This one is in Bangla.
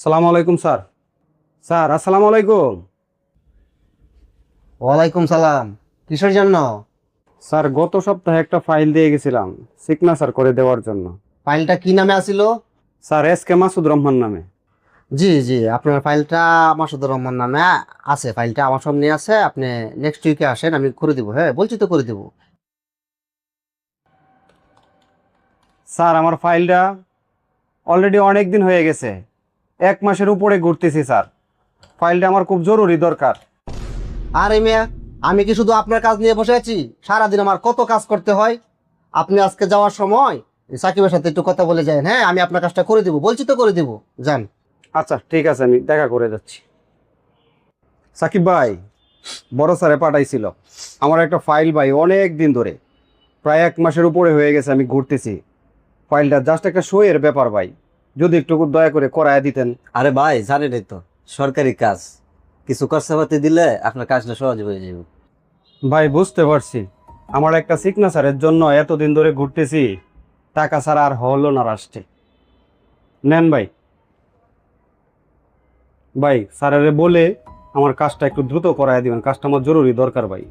সালাম আলাইকুম স্যার। স্যার আসসালামু আলাইকুম। ওয়ালাইকুম সালাম। কিসের জন্য? স্যার গত সপ্তাহে একটা ফাইল দিয়ে গেছিলাম সিগনেচার করে দেওয়ার জন্য। ফাইলটা কি নামে আসিল? Sir S K Masud Rahman নামে। জি জি, আপনার ফাইলটা মাসুদুর রহমান নামে আছে। ফাইলটা আমার সামনে আছে। আপনি নেক্সট উইকে আসেন, আমি করে দিব। হ্যাঁ, বলছি তো করে দিব। স্যার আমার ফাইলটা অলরেডি অনেক দিন হয়ে গেছে, 1 মাসের উপরে ঘুরতেছি স্যার। ফাইলটা আমার খুব জরুরি দরকার। আরে মিয়া, আমি কি শুধু আপনার কাজ নিয়ে বসে আছি? সারাদিন আমার কত কাজ করতে হয়। আপনি আজকে যাওয়ার সময় সাকিবের সাথে একটু কথা বলে যান। হ্যাঁ, আমি আপনার কাজটা করে দিব, বলছি তো করে দিব। যান। আচ্ছা ঠিক আছে, আমি দেখা করে যাচ্ছি। সাকিব ভাই, বড় স্যারে পাঠাইছিল আমার একটা ফাইল ভাই, অনেক দিন ধরে প্রায় 1 মাসের উপরে হয়ে গেছে আমি ঘুরতেছি। ফাইলটা জাস্ট একটা শো এর ব্যাপার ভাই, যদি একটু দয়া করে করায় দিতেন। আরে ভাই, জানেনই তো সরকারি কাজ, কিছু খরচাপাতি দিলে আপনার কাজটা সহজ হয়ে যাবে। ভাই বুঝতে পারছি, আমার একটা সিগনেচারের জন্য এতদিন ধরে ঘুরতেছি, টাকা ছাড়া আর হলো না রাষ্ট্রে। নেন ভাই। ভাই স্যারেরে বলে আমার কাজটা একটু দ্রুত করায় দিবেন, কাজটা আমার জরুরি দরকার ভাই।